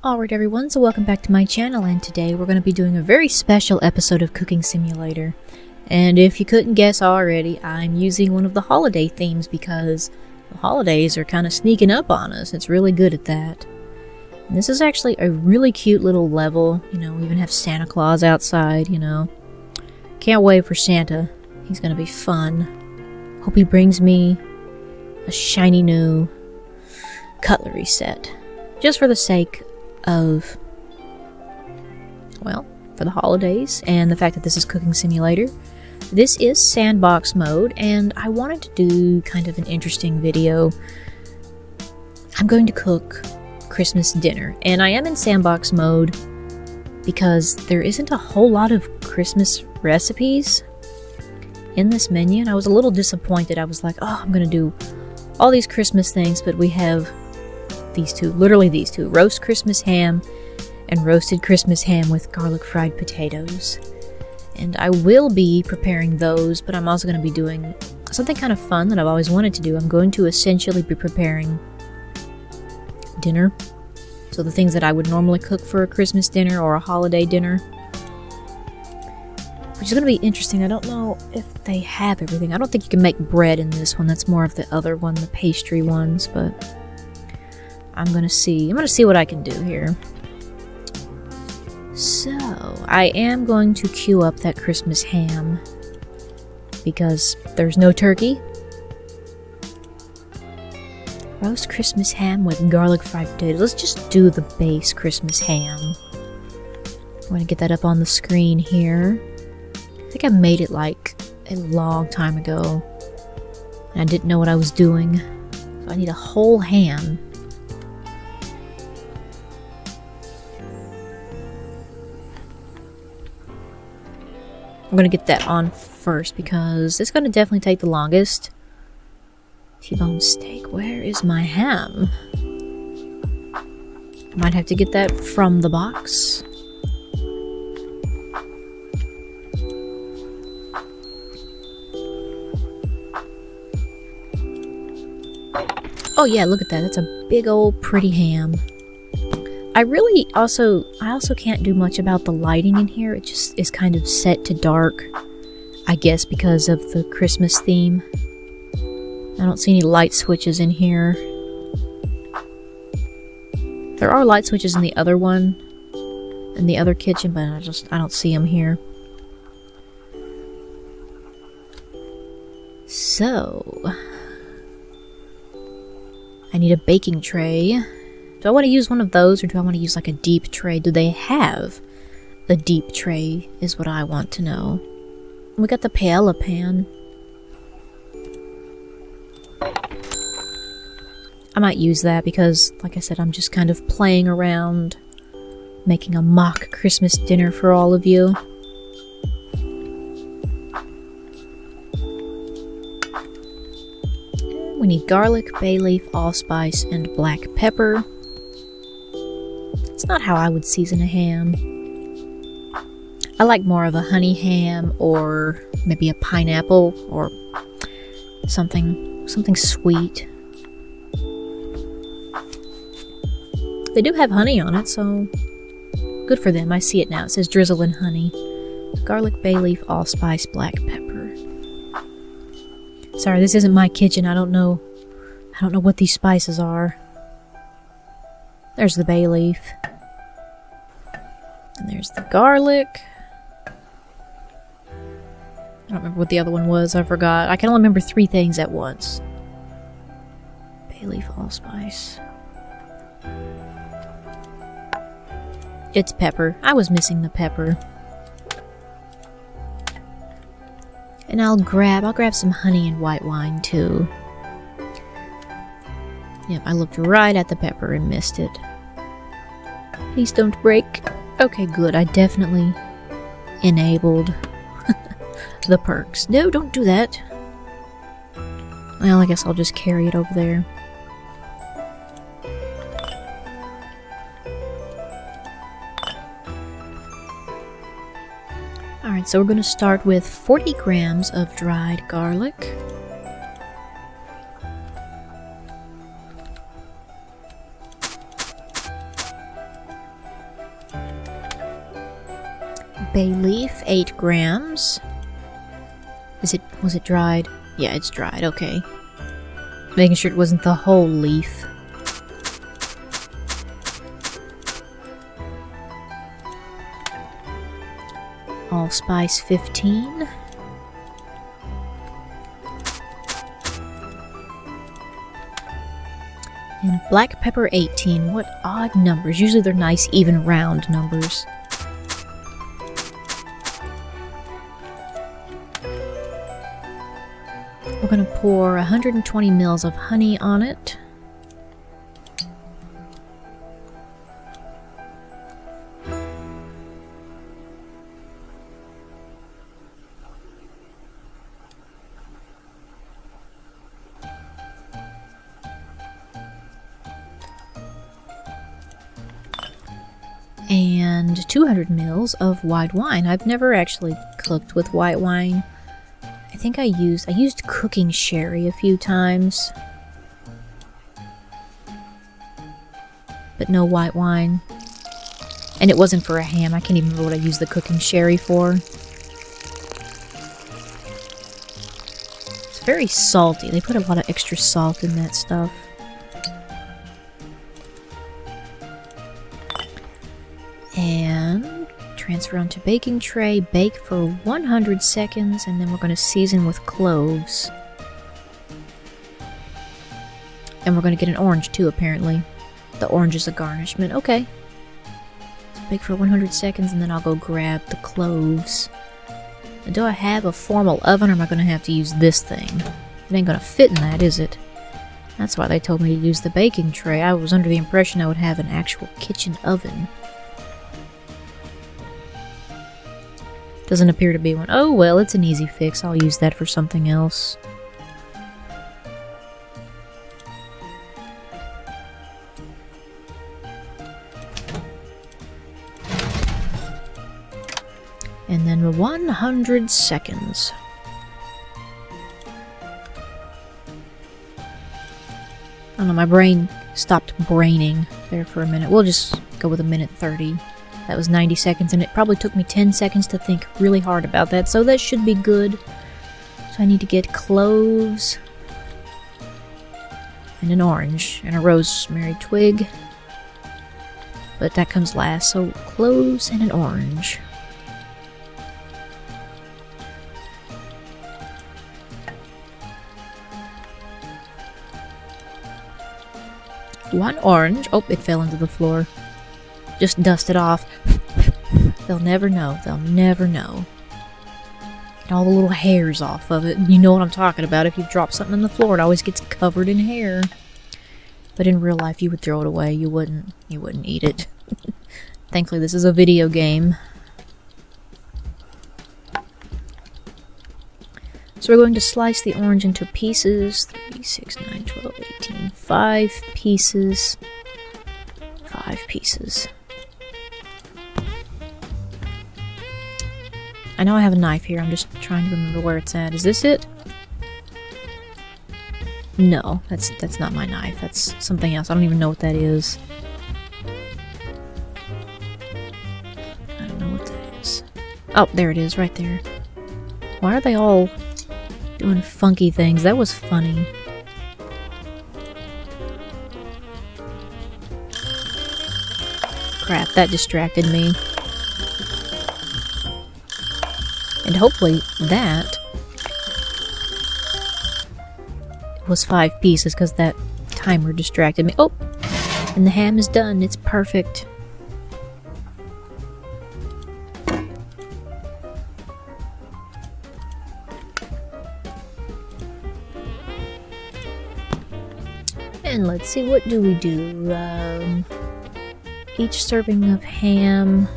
Alright everyone, so welcome back to my channel, and today we're going to be doing a very special episode of Cooking Simulator. And if you couldn't guess already, I'm using one of the holiday themes because the holidays are kind of sneaking up on us. It's really good at that. And this is actually a really cute little level. You know, we even have Santa Claus outside, you know. Can't wait for Santa. He's going to be fun. Hope he brings me a shiny new cutlery set. Just for the sake of, well, for the holidays and the fact that this is Cooking Simulator. This is Sandbox mode, and I wanted to do kind of an interesting video. I'm going to cook Christmas dinner, and I am in Sandbox mode because there isn't a whole lot of Christmas recipes in this menu, and I was a little disappointed. I was like, oh, I'm gonna do all these Christmas things, but we have these two, literally these two, roast Christmas ham and roasted Christmas ham with garlic fried potatoes. And I will be preparing those, but I'm also going to be doing something kind of fun that I've always wanted to do. I'm going to essentially be preparing dinner. So the things that I would normally cook for a Christmas dinner or a holiday dinner. Which is going to be interesting. I don't know if they have everything. I don't think you can make bread in this one. That's more of the other one, the pastry ones, but I'm gonna see what I can do here. So, I am going to queue up that Christmas ham because there's no turkey. Roast Christmas ham with garlic fried potatoes. Let's just do the base Christmas ham. I'm gonna get that up on the screen here. I think I made it like a long time ago, and I didn't know what I was doing. So I need a whole ham. I'm gonna get that on first because it's gonna definitely take the longest. T-bone steak. Where is my ham? Might have to get that from the box. Oh yeah, look at that. That's a big old pretty ham. I also can't do much about the lighting in here. It just is kind of set to dark, I guess because of the Christmas theme. I don't see any light switches in here. There are light switches in the other one, in the other kitchen, but I don't see them here. So, I need a baking tray. Do I want to use one of those, or do I want to use like a deep tray? Do they have a deep tray is what I want to know. We got the paella pan. I might use that because, like I said, I'm just kind of playing around, making a mock Christmas dinner for all of you. We need garlic, bay leaf, allspice, and black pepper. It's not how I would season a ham. I like more of a honey ham, or maybe a pineapple, or something sweet. They do have honey on it, so good for them. I see it now. It says drizzle in honey. Garlic, bay leaf, allspice, black pepper. Sorry, this isn't my kitchen. I don't know what these spices are. There's the bay leaf. And there's the garlic. I don't remember what the other one was. I forgot. I can only remember 3 things at once. Bay leaf, allspice. It's pepper. I was missing the pepper. And I'll grab some honey and white wine too. Yep, I looked right at the pepper and missed it. Please don't break. Okay, good. I definitely enabled the perks. No, don't do that. Well, I guess I'll just carry it over there. Alright, so we're going to start with 40 grams of dried garlic. bay leaf, 8 grams. Was it dried? Yeah, it's dried, okay. Making sure it wasn't the whole leaf. Allspice, 15. And black pepper, 18. What odd numbers. Usually they're nice, even, round numbers. We're going to pour 120 mils of honey on it. And 200 mils of white wine. I've never actually cooked with white wine. I think I used cooking sherry a few times. But no white wine. And it wasn't for a ham. I can't even remember what I used the cooking sherry for. It's very salty. They put a lot of extra salt in that stuff. And transfer onto baking tray, bake for 100 seconds, and then we're going to season with cloves. And we're going to get an orange too, apparently. The orange is a garnishment. Okay. So bake for 100 seconds, and then I'll go grab the cloves. Now, do I have a formal oven, or am I going to have to use this thing? It ain't going to fit in that, is it? That's why they told me to use the baking tray. I was under the impression I would have an actual kitchen oven. Doesn't appear to be one. Oh well, it's an easy fix. I'll use that for something else. And then 100 seconds. I don't know, my brain stopped braining there for a minute. We'll just go with a minute 30. That was 90 seconds, and it probably took me 10 seconds to think really hard about that, so that should be good. So I need to get cloves, and an orange, and a rosemary twig. But that comes last, so cloves and an orange. One orange. Oh, it fell into the floor. Just dust it off. They'll never know. They'll never know. Get all the little hairs off of it. You know what I'm talking about. If you drop something on the floor, it always gets covered in hair. But in real life, you would throw it away. You wouldn't eat it. Thankfully, this is a video game. So we're going to slice the orange into pieces. 3, 6, 9, 12, 18. 5 pieces. 5 pieces. I know I have a knife here, I'm just trying to remember where it's at. Is this it? No, that's not my knife. That's something else. I don't even know what that is. I don't know what that is. Oh, there it is, right there. Why are they all doing funky things? That was funny. Crap, that distracted me. And hopefully that was 5 pieces, because that timer distracted me. Oh! And the ham is done. It's perfect. And let's see, what do we do? Each serving of ham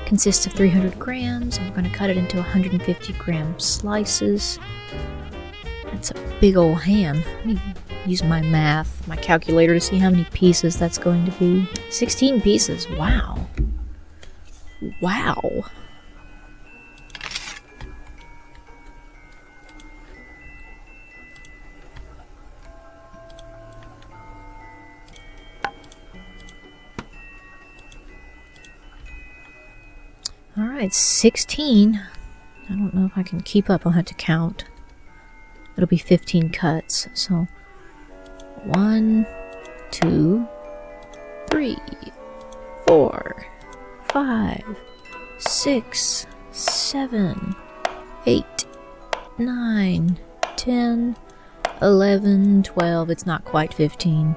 consists of 300 grams, and we're going to cut it into 150 gram slices. That's a big old ham. Let me use my math, my calculator, to see how many pieces that's going to be. 16 pieces. Wow. Wow. Alright, 16. I don't know if I can keep up. I'll have to count. It'll be 15 cuts. So 1, 2, 3, 4, 5, 6, 7, 8, 9, 10, 11, 12. It's not quite 15.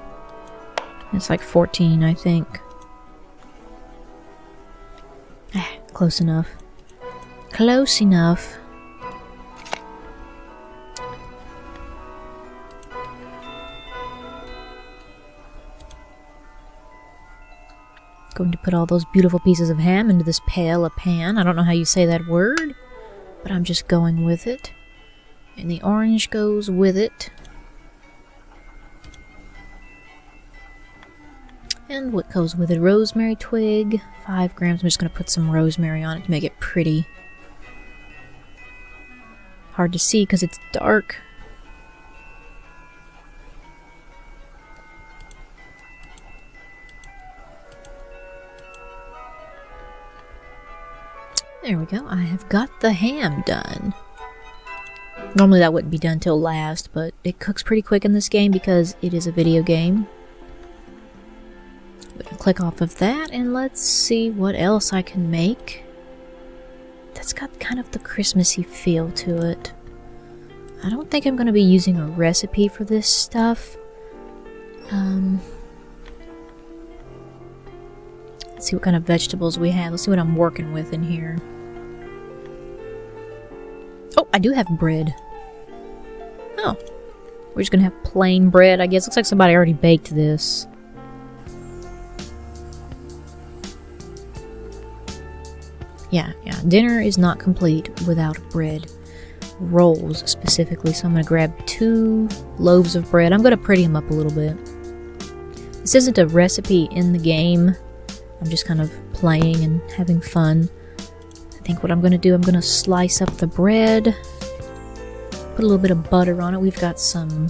It's like 14, I think. Close enough. Close enough. Going to put all those beautiful pieces of ham into this pail, a pan. I don't know how you say that word, but I'm just going with it. And the orange goes with it. And what goes with it? Rosemary twig, 5 grams. I'm just going to put some rosemary on it to make it pretty. Hard to see because it's dark. There we go. I have got the ham done. Normally that wouldn't be done till last, but it cooks pretty quick in this game because it is a video game. Click off of that and let's see what else I can make. That's got kind of the Christmassy feel to it. I don't think I'm going to be using a recipe for this stuff. Let's see what kind of vegetables we have. Let's see what I'm working with in here. Oh, I do have bread. Oh, we're just going to have plain bread, I guess. Looks like somebody already baked this. Yeah, dinner is not complete without bread. Rolls, specifically. So I'm going to grab 2 loaves of bread. I'm going to pretty them up a little bit. This isn't a recipe in the game. I'm just kind of playing and having fun. I think what I'm going to do, I'm going to slice up the bread. Put a little bit of butter on it. We've got some...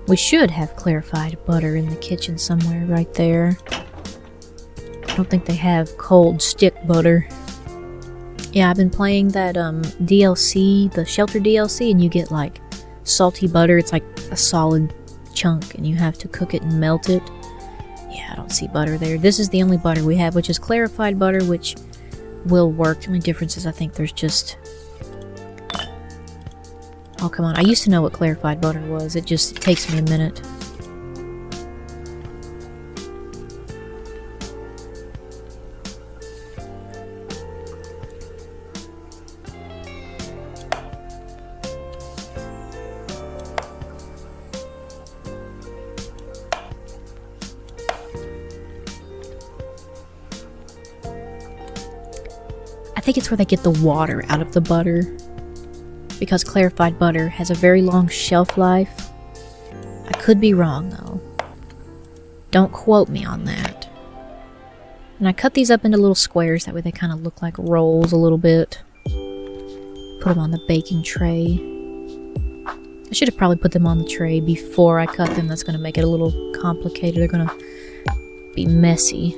We should have clarified butter in the kitchen somewhere right there. I don't think they have cold stick butter. Yeah, I've been playing that DLC, the Shelter DLC, and you get like salty butter. It's like a solid chunk, and you have to cook it and melt it. Yeah, I don't see butter there. This is the only butter we have, which is clarified butter, which will work. The only difference is I think there's just... Oh, come on. I used to know what clarified butter was. It takes me a minute. I think it's where they get the water out of the butter, because clarified butter has a very long shelf life. I could be wrong though. Don't quote me on that. And I cut these up into little squares, that way they kind of look like rolls a little bit. Put them on the baking tray. I should have probably put them on the tray before I cut them. That's going to make it a little complicated. They're going to be messy.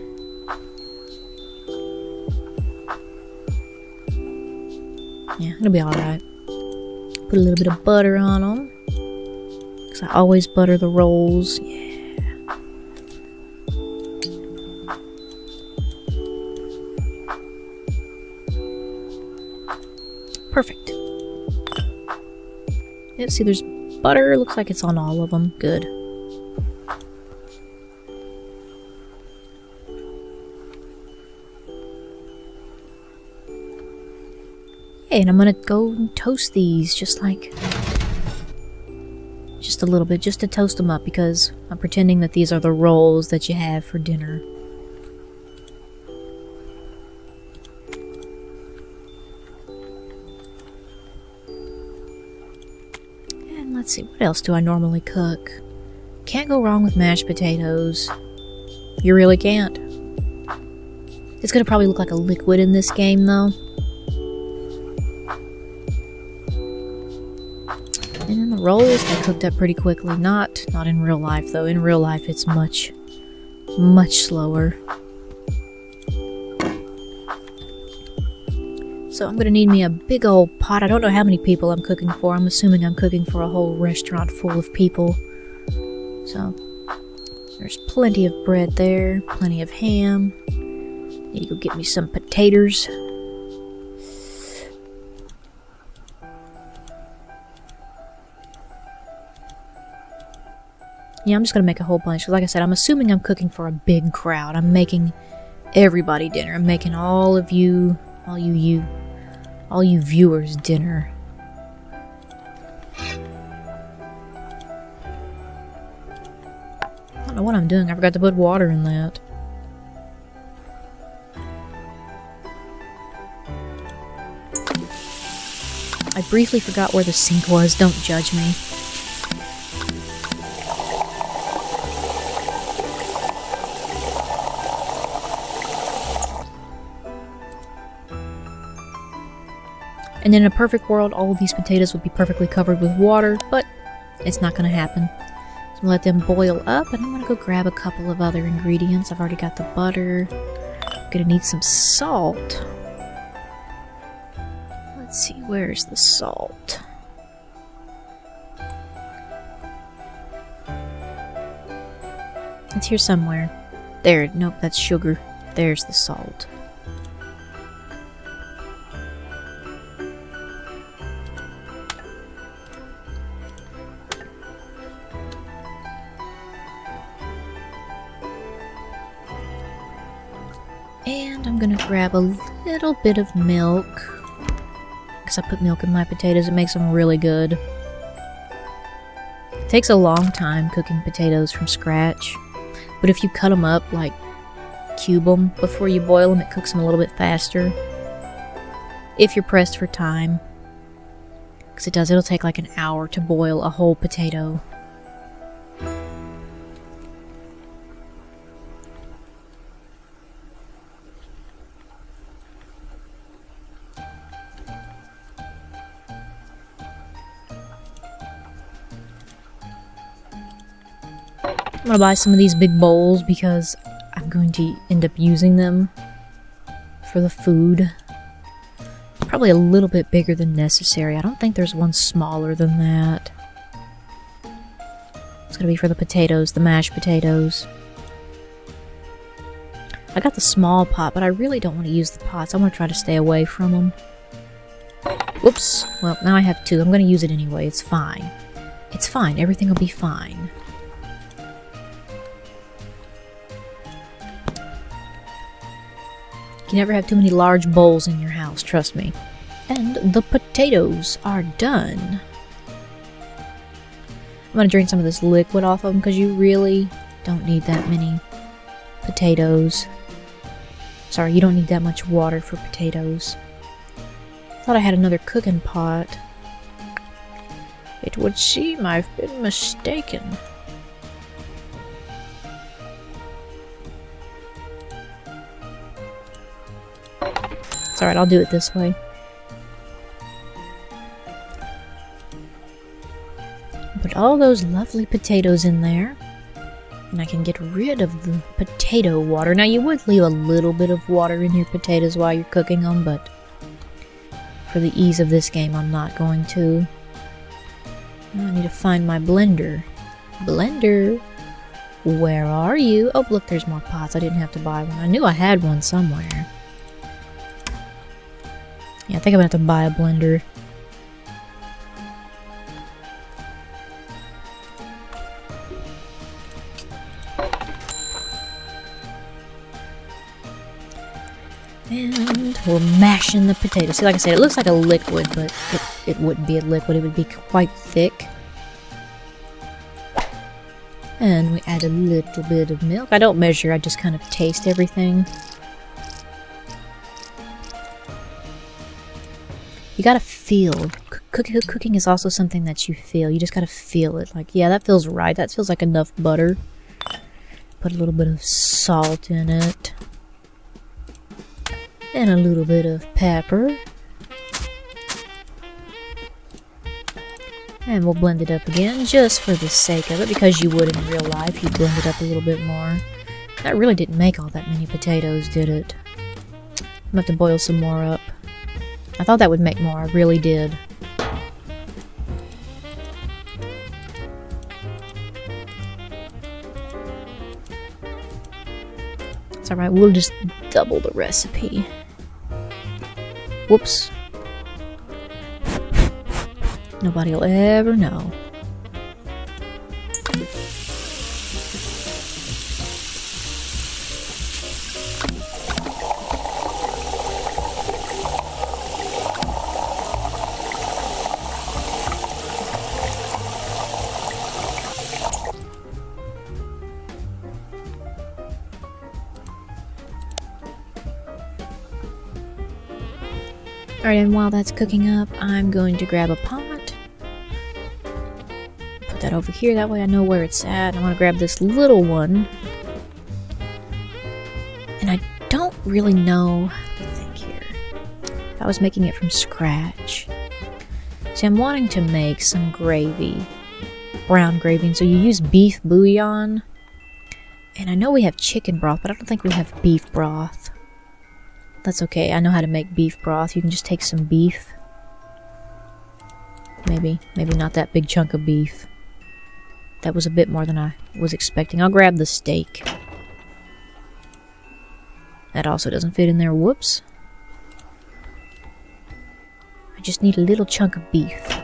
Yeah, it'll be alright. Put a little bit of butter on them. Because I always butter the rolls. Yeah. Perfect. Yep, see there's butter. Looks like it's on all of them. Good. And I'm gonna go and toast these just a little bit, just to toast them up, because I'm pretending that these are the rolls that you have for dinner. And let's see, what else do I normally cook? Can't go wrong with mashed potatoes. You really can't. It's gonna probably look like a liquid in this game though. And the rolls, they cooked up pretty quickly. Not in real life, though. In real life, it's much So I'm gonna need me a big old pot. I don't know how many people I'm cooking for. I'm assuming I'm cooking for a whole restaurant full of people. So there's plenty of bread there, plenty of ham. Need to go get me some potatoes. Yeah, I'm just gonna make a whole bunch, because like I said, I'm assuming I'm cooking for a big crowd. I'm making everybody dinner. I'm making all you viewers dinner. I don't know what I'm doing. I forgot to put water in that. I briefly forgot where the sink was. Don't judge me. And in a perfect world, all of these potatoes would be perfectly covered with water, but it's not going to happen. So I'm going to let them boil up, and I'm going to go grab a couple of other ingredients. I've already got the butter. I'm going to need some salt. Let's see, where's the salt? It's here somewhere. There, nope, that's sugar. There's the salt. And I'm gonna grab a little bit of milk, because I put milk in my potatoes. It makes them really good. It takes a long time cooking potatoes from scratch, but if you cut them up, like cube them before you boil them, it cooks them a little bit faster. If you're pressed for time, because it'll take like an hour to boil a whole potato. I'm gonna buy some of these big bowls because I'm going to end up using them for the food. Probably a little bit bigger than necessary. I don't think there's one smaller than that. It's gonna be for the potatoes, the mashed potatoes. I got the small pot, but I really don't want to use the pots. I want to try to stay away from them. Whoops. Well, now I have two. I'm gonna use it anyway. It's fine. It's fine. Everything will be fine. You never have too many large bowls in your house, trust me. And the potatoes are done. I'm gonna drain some of this liquid off of them because you really don't need that many potatoes. Sorry, you don't need that much water for potatoes. Thought I had another cooking pot. It would seem I've been mistaken. It's alright, I'll do it this way. Put all those lovely potatoes in there, and I can get rid of the potato water. Now, you would leave a little bit of water in your potatoes while you're cooking them, but for the ease of this game, I'm not going to. Now I need to find my blender. Blender! Where are you? Oh, look, there's more pots. I didn't have to buy one. I knew I had one somewhere. Yeah, I think I'm gonna have to buy a blender. And we're mashing the potatoes. See, like I said, it looks like a liquid, but it wouldn't be a liquid. It would be quite thick. And we add a little bit of milk. I don't measure, I just kind of taste everything. You gotta feel. Cooking is also something that you feel. You just gotta feel it. Like, yeah, that feels right. That feels like enough butter. Put a little bit of salt in it. And a little bit of pepper. And we'll blend it up again, just for the sake of it, because you would in real life. You'd blend it up a little bit more. That really didn't make all that many potatoes, did it? I'm gonna have to boil some more up. I thought that would make more, I really did. It's alright, we'll just double the recipe. Whoops. Nobody will ever know. Alright, and while that's cooking up, I'm going to grab a pot. Put that over here, that way I know where it's at. I want to grab this little one. And I don't really know, let me think here, if I was making it from scratch. See, I'm wanting to make some gravy. Brown gravy, and so you use beef bouillon. And I know we have chicken broth, but I don't think we have beef broth. That's okay, I know how to make beef broth. You can just take some beef. Maybe not that big chunk of beef. That was a bit more than I was expecting. I'll grab the steak. That also doesn't fit in there, whoops. I just need a little chunk of beef.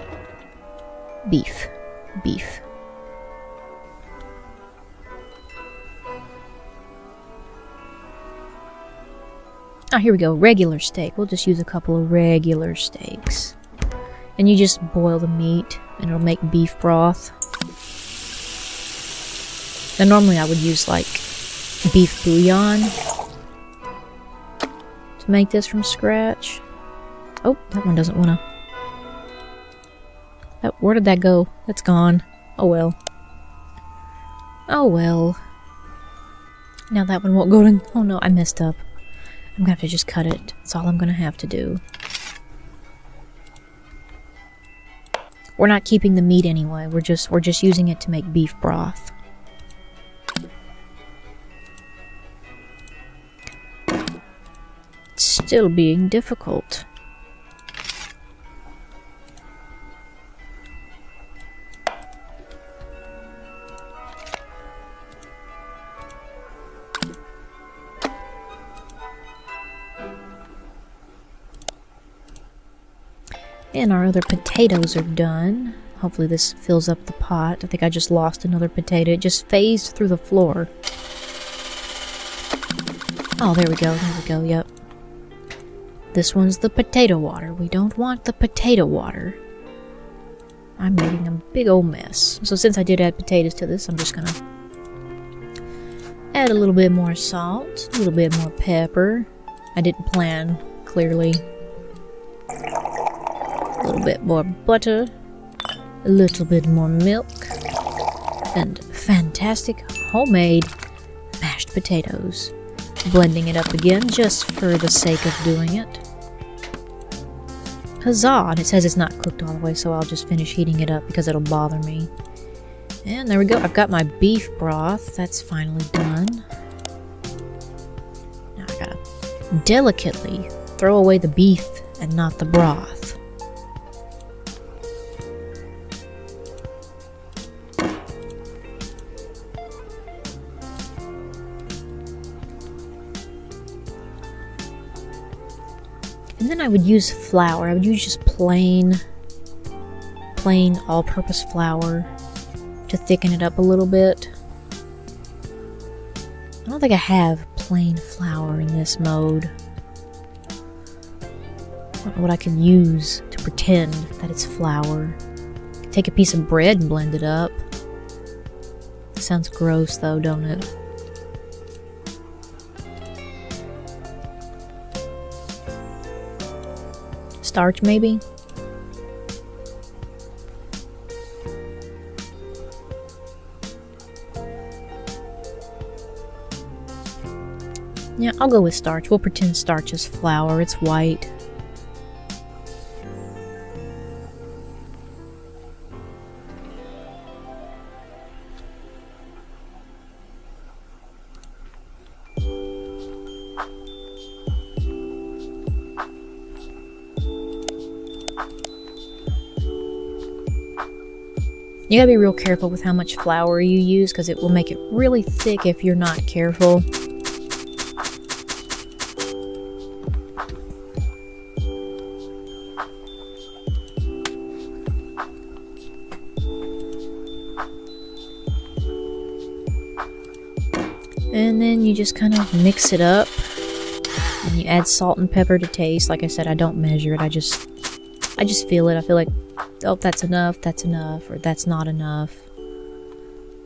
Beef. Oh, here we go. Regular steak. We'll just use a couple of regular steaks. And you just boil the meat, and it'll make beef broth. Now, normally I would use, like, beef bouillon to make this from scratch. Oh, that one doesn't want to... Where did that go? That's gone. Oh, well. Oh, well. Now that one won't go to... Oh, no, I messed up. I'm gonna have to just cut it. That's all I'm gonna have to do. We're not keeping the meat anyway. We're just using it to make beef broth. It's still being difficult. And our other potatoes are done. Hopefully this fills up the pot. I think I just lost another potato. It just phased through the floor. Oh, there we go, yep. This one's the potato water. We don't want the potato water. I'm making a big old mess. So since I did add potatoes to this, I'm just gonna add a little bit more salt, a little bit more pepper. I didn't plan, clearly. A little bit more butter, a little bit more milk, and fantastic homemade mashed potatoes. Blending it up again just for the sake of doing it. Huzzah! And it says it's not cooked all the way, so I'll just finish heating it up because it'll bother me. And there we go. I've got my beef broth. That's finally done. Now I gotta delicately throw away the beef and not the broth. And then I would use flour. I would use just plain all-purpose flour to thicken it up a little bit. I don't think I have plain flour in this mode. I don't know what I can use to pretend that it's flour. I could take a piece of bread and blend it up. It sounds gross though, don't it? Starch, maybe? Yeah, I'll go with starch. We'll pretend starch is flour. It's white. You gotta be real careful with how much flour you use because it will make it really thick if you're not careful. And then you just kind of mix it up. And you add salt and pepper to taste. Like I said, I don't measure it. I just feel it. I feel like, oh, that's enough, or that's not enough.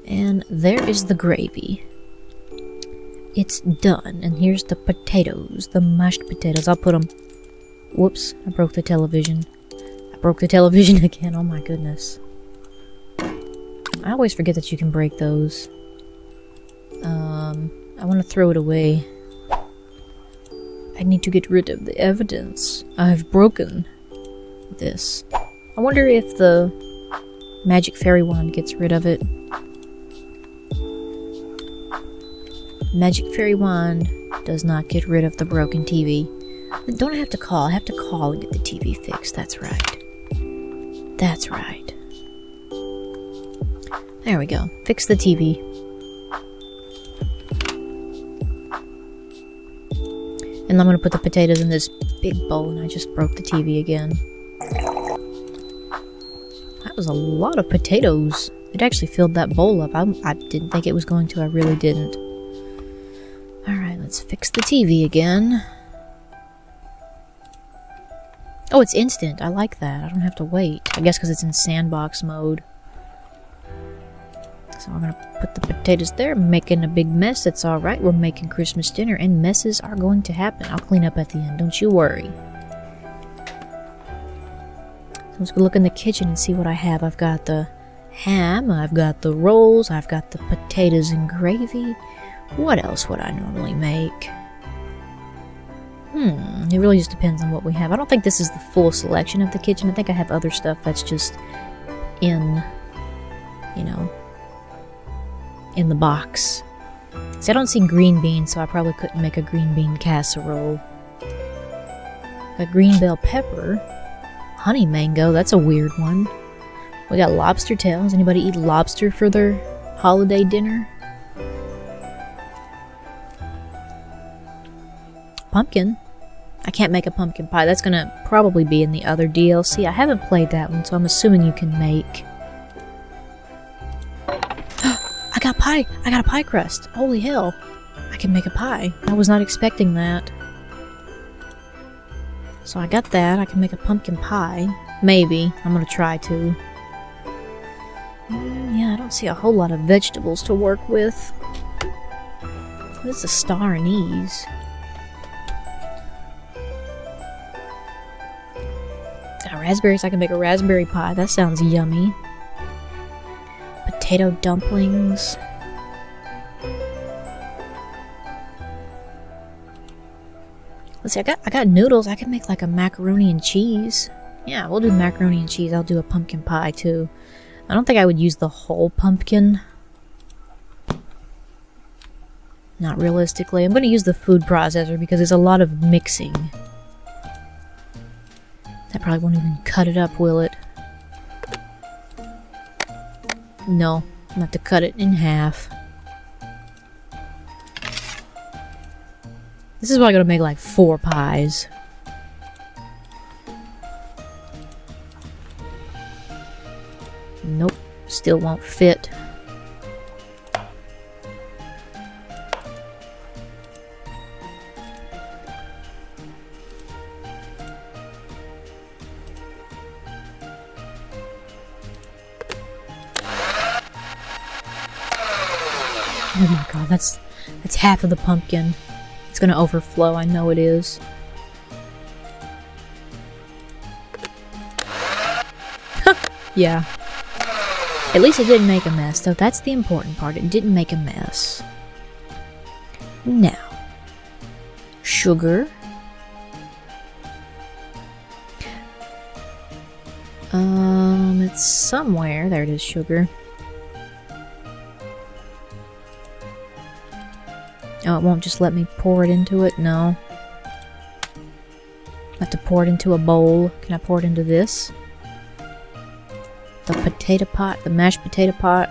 And there is the gravy. It's done. And here's the potatoes, the mashed potatoes. I'll put them... Whoops, I broke the television. I broke the television again. Oh my goodness. I always forget that you can break those. I want to throw it away. I need to get rid of the evidence. I've broken this. I wonder if the magic fairy wand gets rid of it. Magic fairy wand does not get rid of the broken TV. Don't I have to call? I have to call and get the TV fixed. That's right. That's right. There we go. Fix the TV. And I'm going to put the potatoes in this big bowl, and I just broke the TV again. That was a lot of potatoes. It actually filled that bowl up. I didn't think it was going to. I really didn't. Alright, let's fix the TV again. Oh, it's instant. I like that. I don't have to wait. I guess because it's in sandbox mode. So we're going to put the potatoes there, making a big mess. That's alright. We're making Christmas dinner, and messes are going to happen. I'll clean up at the end. Don't you worry. So let's go look in the kitchen and see what I have. I've got the ham. I've got the rolls. I've got the potatoes and gravy. What else would I normally make? It really just depends on what we have. I don't think this is the full selection of the kitchen. I think I have other stuff that's just in, you know, in the box. See, I don't see green beans, so I probably couldn't make a green bean casserole. A green bell pepper. Honey mango, that's a weird one. We got lobster tails. Anybody eat lobster for their holiday dinner? Pumpkin. I can't make a pumpkin pie. That's gonna probably be in the other DLC. I haven't played that one, so I'm assuming you can make... I got pie! I got a pie crust! Holy hell! I can make a pie. I was not expecting that. So I got that. I can make a pumpkin pie. Maybe. I'm gonna try to. Yeah, I don't see a whole lot of vegetables to work with. This is a star anise. Raspberries, I can make a raspberry pie. That sounds yummy. Potato dumplings. Let's see, I got noodles. I can make like a macaroni and cheese. Yeah, we'll do macaroni and cheese. I'll do a pumpkin pie too. I don't think I would use the whole pumpkin. Not realistically. I'm going to use the food processor because there's a lot of mixing. That probably won't even cut it up, will it? No, I'm gonna have to cut it in half. This is probably gonna make like 4 pies. Nope, still won't fit. Oh my god, that's half of the pumpkin. It's gonna overflow, I know it is. Yeah. At least it didn't make a mess, though. That's the important part. It didn't make a mess. Now. Sugar. It's somewhere. There it is, sugar. Oh, it won't just let me pour it into it? No. I have to pour it into a bowl. Can I pour it into this? the potato pot, the mashed potato pot.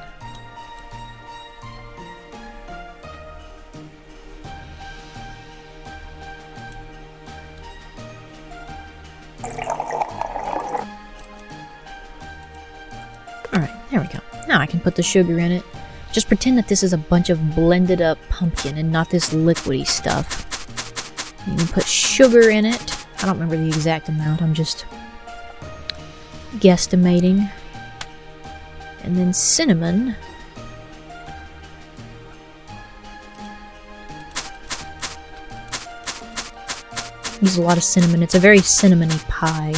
Alright, there we go. Now I can put the sugar in it. Just pretend that this is a bunch of blended up pumpkin and not this liquidy stuff. You can put sugar in it. I don't remember the exact amount, I'm just guesstimating. And then cinnamon. Use a lot of cinnamon. It's a very cinnamony pie.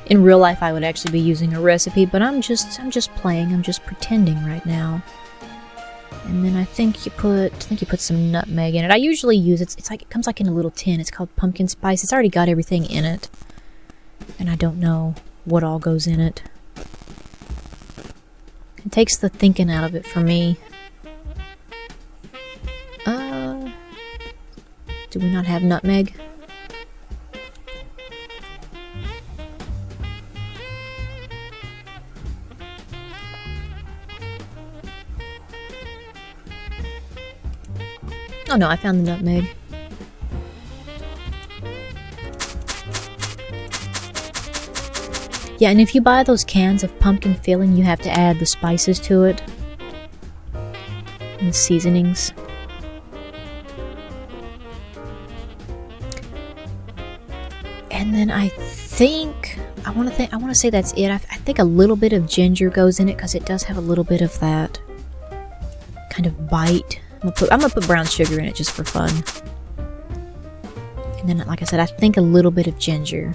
In real life, I would actually be using a recipe, but I'm just playing. I'm just pretending right now. And then I think you put some nutmeg in it. I usually use it comes like in a little tin. It's called pumpkin spice. It's already got everything in it, and I don't know what all goes in it. It takes the thinking out of it for me. Do we not have nutmeg? Oh no, I found the nutmeg. Yeah, and if you buy those cans of pumpkin filling, you have to add the spices to it. And the seasonings. And then I think I want to say that's it. I think a little bit of ginger goes in it because it does have a little bit of that kind of bite. I'm gonna put brown sugar in it just for fun. And then, like I said, I think a little bit of ginger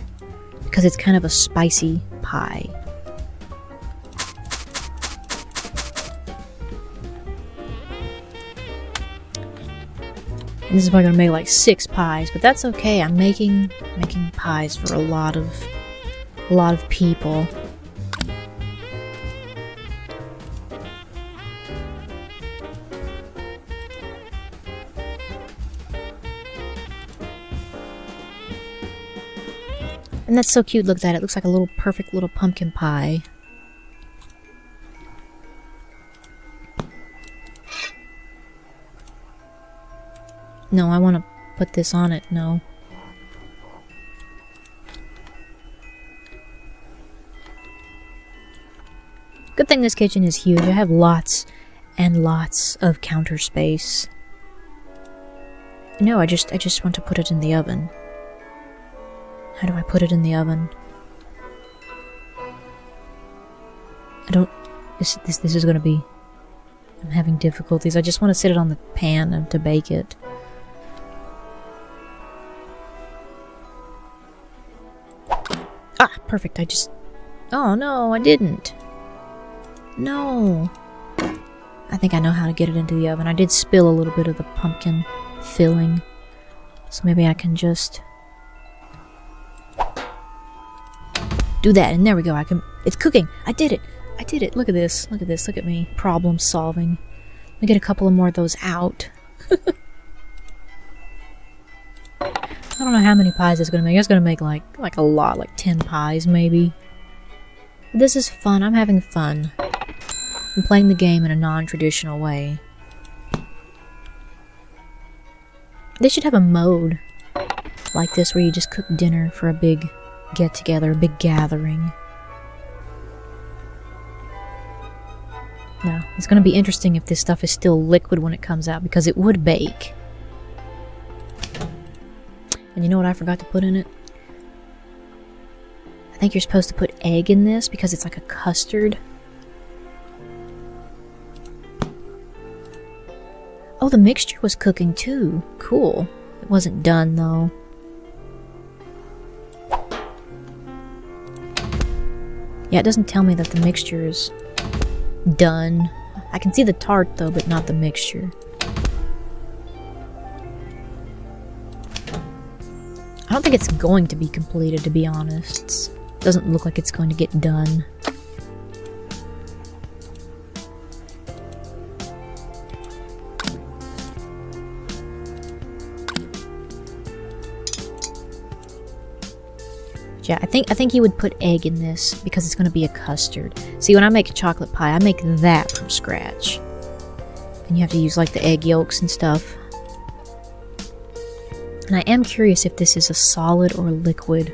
because it's kind of a spicy pie. And this is probably gonna make like 6 pies, but that's okay. I'm making pies for a lot of people. And that's so cute, look at that. It looks like a little perfect little pumpkin pie. No, I want to put this on it, no. Good thing this kitchen is huge. I have lots and lots of counter space. No, I just want to put it in the oven. How do I put it in the oven? I don't... This is gonna be... I'm having difficulties. I just want to sit it on the pan and to bake it. Ah, perfect. I just... Oh no, I didn't. No. I think I know how to get it into the oven. I did spill a little bit of the pumpkin filling. So maybe I can just... do that, and there we go. It's cooking. I did it. I did it. Look at this. Look at this. Look at me. Problem solving. Let me get a couple of more of those out. I don't know how many pies it's gonna make. It's gonna make like a lot, like 10 pies maybe. But this is fun. I'm having fun. I'm playing the game in a non-traditional way. They should have a mode like this where you just cook dinner for a big get-together, a big gathering. Now, it's going to be interesting if this stuff is still liquid when it comes out, because it would bake. And you know what I forgot to put in it? I think you're supposed to put egg in this, because it's like a custard. Oh, the mixture was cooking too. Cool. It wasn't done, though. Yeah, it doesn't tell me that the mixture is done. I can see the tart though, but not the mixture. I don't think it's going to be completed, to be honest. It doesn't look like it's going to get done. Yeah, I think you would put egg in this because it's going to be a custard. See, when I make a chocolate pie, I make that from scratch. And you have to use like the egg yolks and stuff. And I am curious if this is a solid or a liquid.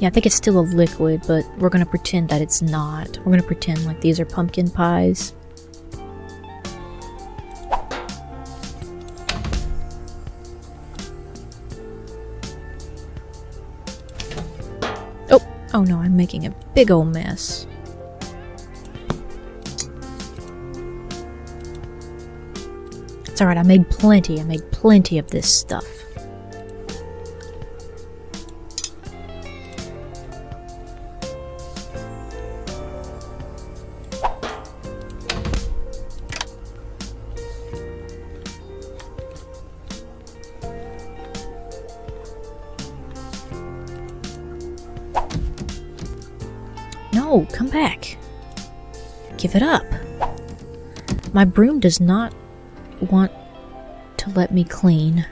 Yeah, I think it's still a liquid, but we're going to pretend that it's not. We're going to pretend like these are pumpkin pies. Oh no, I'm making a big old mess. It's alright, I made plenty. I made plenty of this stuff. No, come back. Give it up. My broom does not want to let me clean.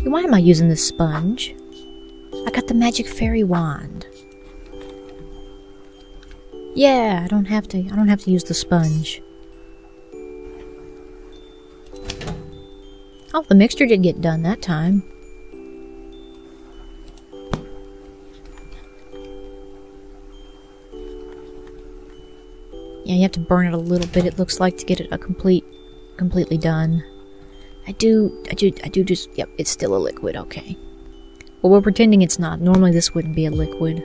Why am I using this sponge? I got the magic fairy wand. Yeah, I don't have to use the sponge. Oh, the mixture did get done that time. Yeah, you have to burn it a little bit, it looks like, to get it completely done. I do just, yep, it's still a liquid, okay. Well, we're pretending it's not. Normally this wouldn't be a liquid.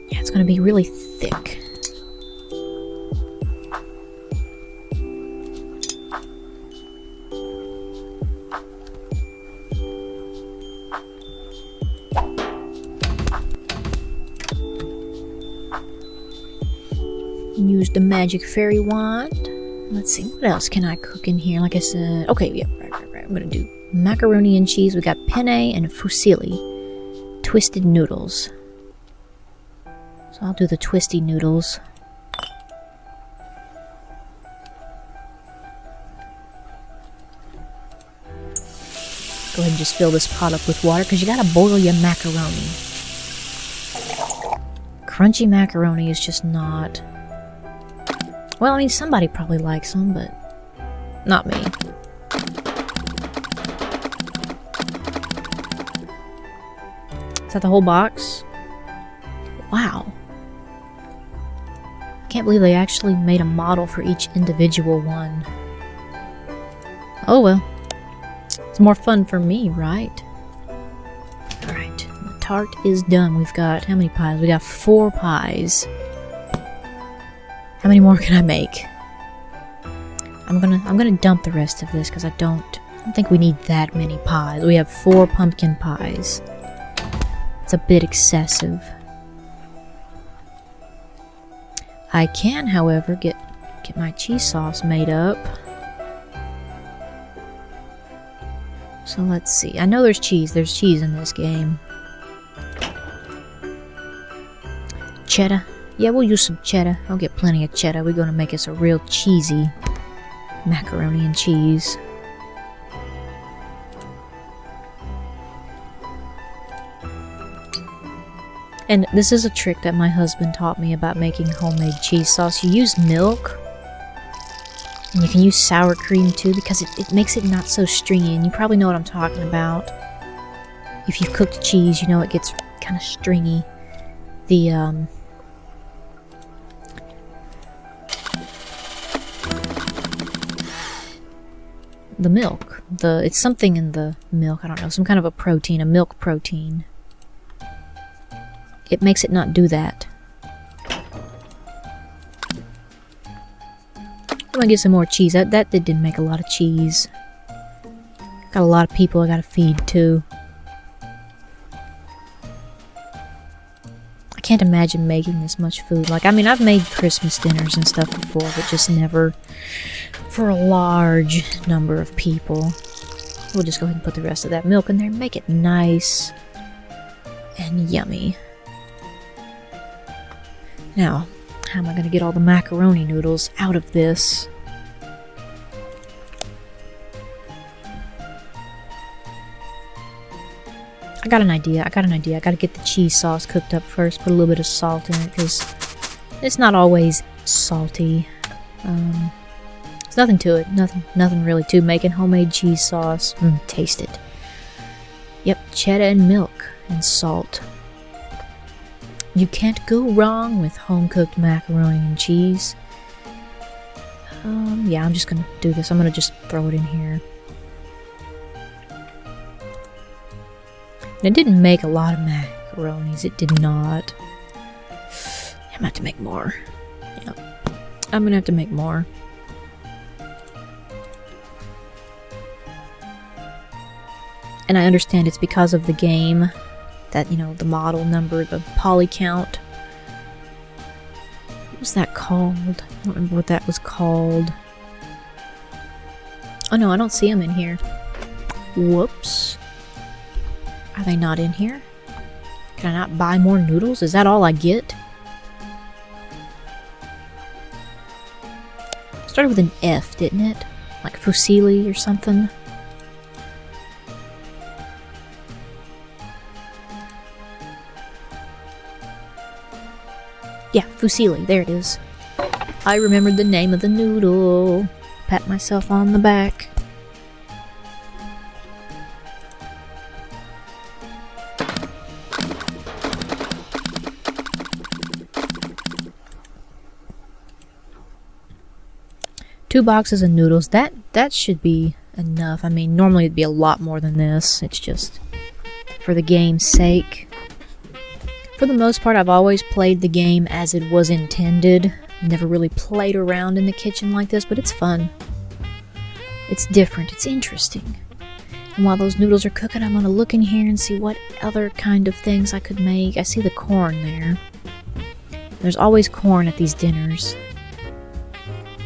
Yeah, it's gonna be really thick. Use the magic fairy wand. Let's see, what else can I cook in here? Like I said, okay, yeah, right. I'm gonna do macaroni and cheese. We got penne and fusilli, twisted noodles. So I'll do the twisty noodles. Go ahead and just fill this pot up with water because you gotta boil your macaroni. Crunchy macaroni is just not. Well, I mean, somebody probably likes them, but not me. Is that the whole box? Wow. Can't believe they actually made a model for each individual one. Oh well. It's more fun for me, right? Alright, the tart is done. We've got, how many pies? We got 4 pies. How many more can I make? I'm gonna dump the rest of this because I don't think we need that many pies. We have 4 pumpkin pies. It's a bit excessive. I can, however, get my cheese sauce made up. So let's see. I know there's cheese. There's cheese in this game. Cheddar. Yeah, we'll use some cheddar. I'll get plenty of cheddar. We're gonna make us a real cheesy macaroni and cheese. And this is a trick that my husband taught me about making homemade cheese sauce. You use milk. And you can use sour cream too because it makes it not so stringy. And you probably know what I'm talking about. If you've cooked cheese, you know it gets kind of stringy. The the milk. It's something in the milk, I don't know, some kind of a protein, a milk protein. It makes it not do that. I'm gonna get some more cheese. That didn't make a lot of cheese. Got a lot of people I gotta feed too. I can't imagine making this much food. Like, I mean, I've made Christmas dinners and stuff before, but just never for a large number of people. We'll just go ahead and put the rest of that milk in there and make it nice and yummy. Now, how am I going to get all the macaroni noodles out of this? I got an idea. I got to get the cheese sauce cooked up first. Put a little bit of salt in it because it's not always salty. There's nothing to it. Nothing really to making homemade cheese sauce. Taste it. Yep, cheddar and milk and salt. You can't go wrong with home-cooked macaroni and cheese. Yeah, I'm just gonna do this. I'm gonna just throw it in here. And it didn't make a lot of macaronis. It did not. I'm gonna have to make more. Yep. I'm gonna have to make more. And I understand it's because of the game that, you know, the model number, the poly count. What was that called? I don't remember what that was called. Oh no, I don't see them in here. Whoops. Are they not in here? Can I not buy more noodles? Is that all I get? It started with an F, didn't it? Like fusilli or something? Yeah, fusilli. There it is. I remembered the name of the noodle. Pat myself on the back. Two boxes of noodles. That should be enough. I mean, normally it'd be a lot more than this. It's just for the game's sake. For the most part, I've always played the game as it was intended. Never really played around in the kitchen like this, but it's fun. It's different. It's interesting. And while those noodles are cooking, I'm going to look in here and see what other kind of things I could make. I see the corn there. There's always corn at these dinners.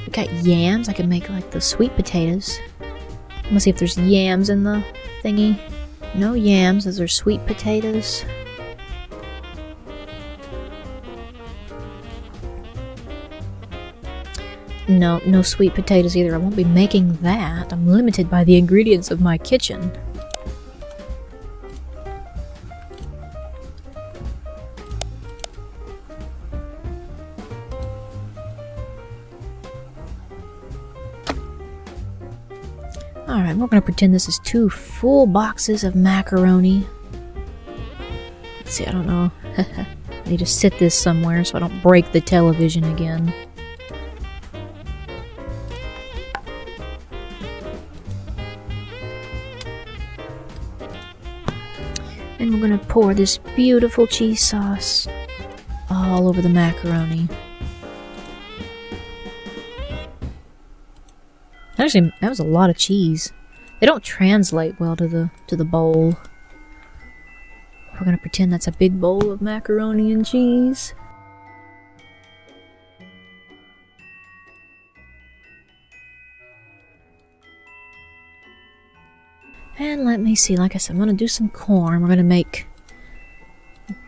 We got yams. I could make like the sweet potatoes. I'm going to see if there's yams in the thingy. No yams. Those are sweet potatoes. No sweet potatoes either. I won't be making that. I'm limited by the ingredients of my kitchen. Alright, we're going to pretend this is 2 full boxes of macaroni. Let's see, I don't know. I need to sit this somewhere so I don't break the television again. And we're going to pour this beautiful cheese sauce all over the macaroni. Actually, that was a lot of cheese. They don't translate well to the bowl. We're going to pretend that's a big bowl of macaroni and cheese. And let me see, like I said, I'm going to do some corn. We're going to make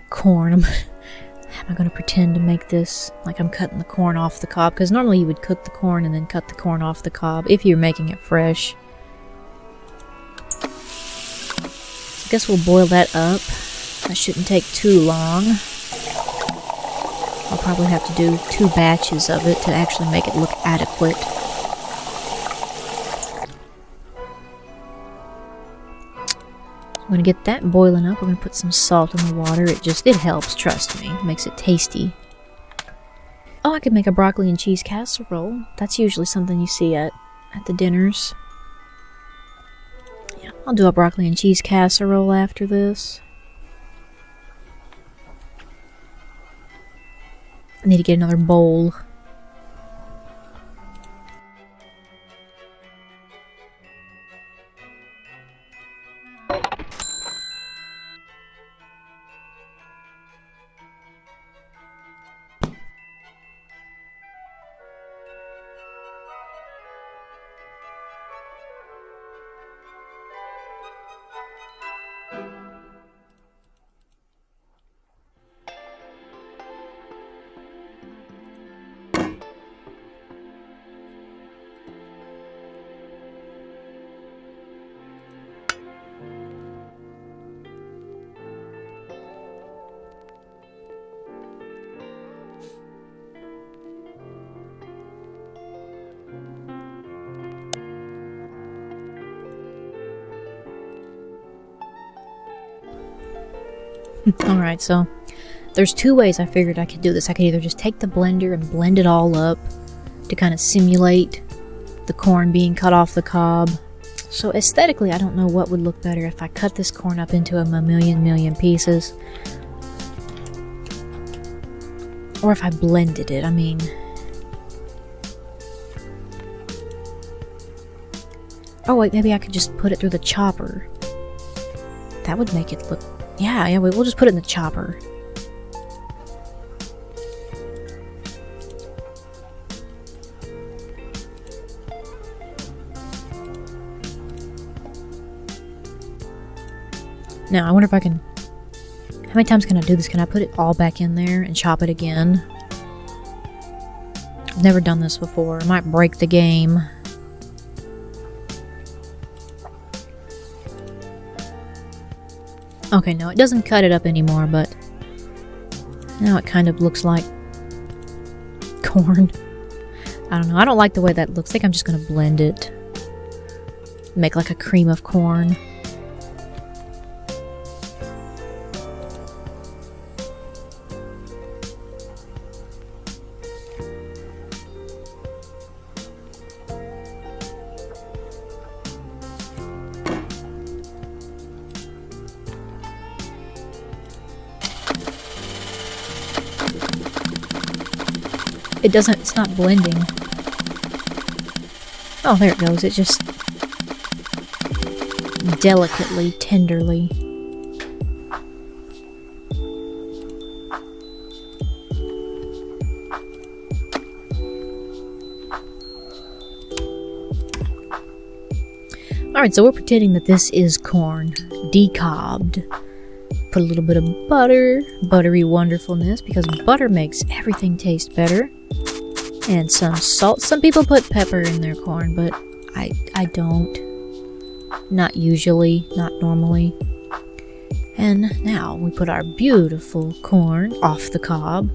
corn. How am I going to pretend to make this like I'm cutting the corn off the cob? Because normally you would cook the corn and then cut the corn off the cob if you're making it fresh. I guess we'll boil that up. That shouldn't take too long. I'll probably have to do 2 batches of it to actually make it look adequate. I'm going to get that boiling up. We're going to put some salt in the water. It helps, trust me. It makes it tasty. Oh, I could make a broccoli and cheese casserole. That's usually something you see at the dinners. I'll do a broccoli and cheese casserole after this. I need to get another bowl. Alright, so there's two ways I figured I could do this. I could either just take the blender and blend it all up to kind of simulate the corn being cut off the cob. So aesthetically, I don't know what would look better if I cut this corn up into a million pieces, or if I blended it. I mean, oh wait, maybe I could just put it through the chopper. That would make it look... Yeah, we'll just put it in the chopper. Now, I wonder if I can... How many times can I do this? Can I put it all back in there and chop it again? I've never done this before. I might break the game. Okay, no, it doesn't cut it up anymore, but now it kind of looks like corn. I don't know. I don't like the way that looks. I think I'm just going to blend it. Make like a cream of corn. It doesn't, it's not blending. Oh, there it goes. It just delicately, tenderly. Alright, so we're pretending that this is corn, decobbed. Put a little bit of butter, buttery wonderfulness, because butter makes everything taste better. And some salt. Some people put pepper in their corn, but I don't. Not usually, not normally. And now we put our beautiful corn off the cob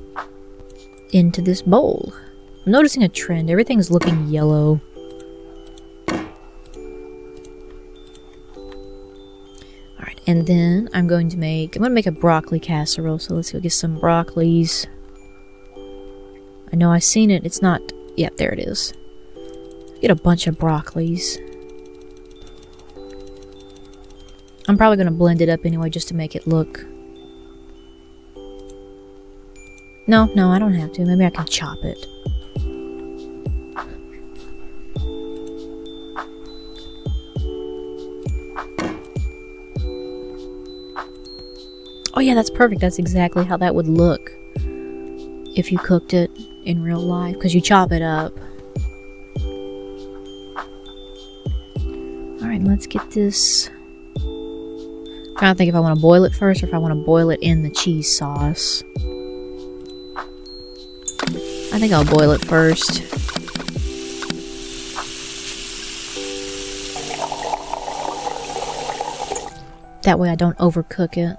into this bowl. I'm noticing a trend. Everything's looking yellow. Alright, and then I'm going to make a broccoli casserole. So let's go get some broccolis. I know I've seen it. It's not... Yep, there it is. Get a bunch of broccolis. I'm probably going to blend it up anyway just to make it look... No, I don't have to. Maybe I can chop it. Oh yeah, that's perfect. That's exactly how that would look if you cooked it in real life, because you chop it up. Alright, let's get this. I'm trying to think if I want to boil it first or if I want to boil it in the cheese sauce. I think I'll boil it first. That way I don't overcook it.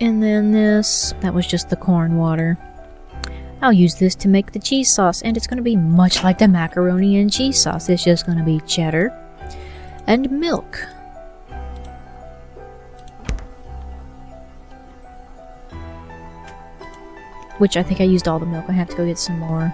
And then this, that was just the corn water. I'll use this to make the cheese sauce, and it's going to be much like the macaroni and cheese sauce. It's just going to be cheddar and milk. Which I think I used all the milk. I have to go get some more.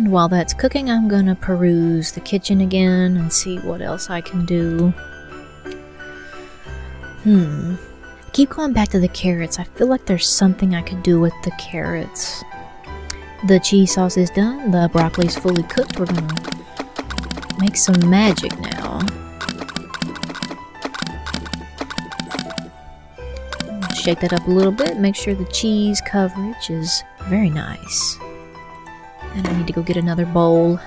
And while that's cooking, I'm gonna peruse the kitchen again and see what else I can do. Keep going back to the carrots. I feel like there's something I could do with the carrots. The cheese sauce is done. The broccoli's fully cooked. We're gonna make some magic now. Shake that up a little bit. Make sure the cheese coverage is very nice. And I need to go get another bowl.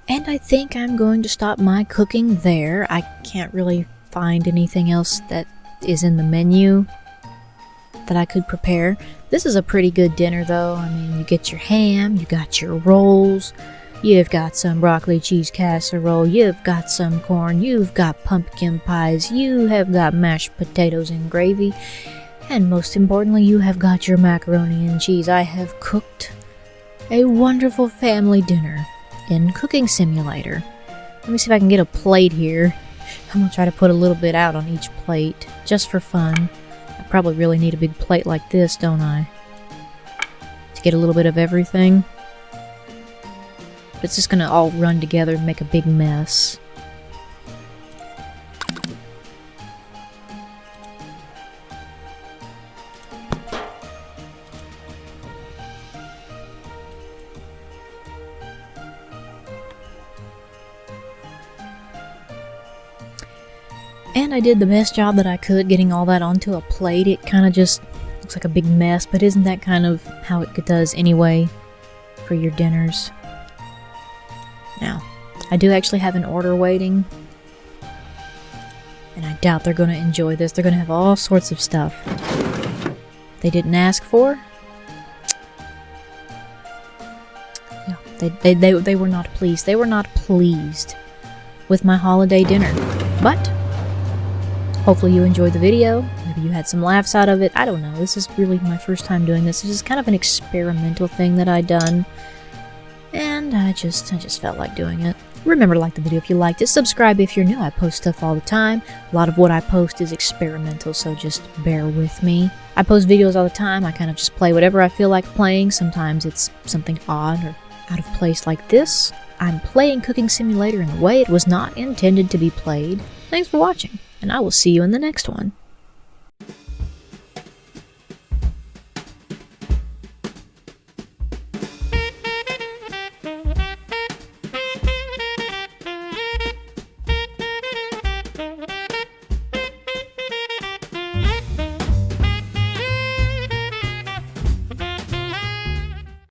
And I think I'm going to stop my cooking there. I can't really find anything else that is in the menu that I could prepare. This is a pretty good dinner though. I mean, you get your ham, you got your rolls, you've got some broccoli cheese casserole, you've got some corn, you've got pumpkin pies, you have got mashed potatoes and gravy, and most importantly, you have got your macaroni and cheese. I have cooked a wonderful family dinner in Cooking Simulator. Let me see if I can get a plate here. I'm gonna try to put a little bit out on each plate, just for fun. I probably really need a big plate like this, don't I? To get a little bit of everything. But it's just gonna all run together and make a big mess. And I did the best job that I could getting all that onto a plate. It kind of just looks like a big mess, but isn't that kind of how it does anyway for your dinners? Now, I do actually have an order waiting, and I doubt they're going to enjoy this. They're going to have all sorts of stuff they didn't ask for. Yeah, they were not pleased. They were not pleased with my holiday dinner, but hopefully you enjoyed the video. Maybe you had some laughs out of it. I don't know. This is really my first time doing this. This is kind of an experimental thing that I've done. And I just felt like doing it. Remember to like the video if you liked it. Subscribe if you're new. I post stuff all the time. A lot of what I post is experimental, so just bear with me. I post videos all the time. I kind of just play whatever I feel like playing. Sometimes it's something odd or out of place like this. I'm playing Cooking Simulator in a way it was not intended to be played. Thanks for watching, and I will see you in the next one.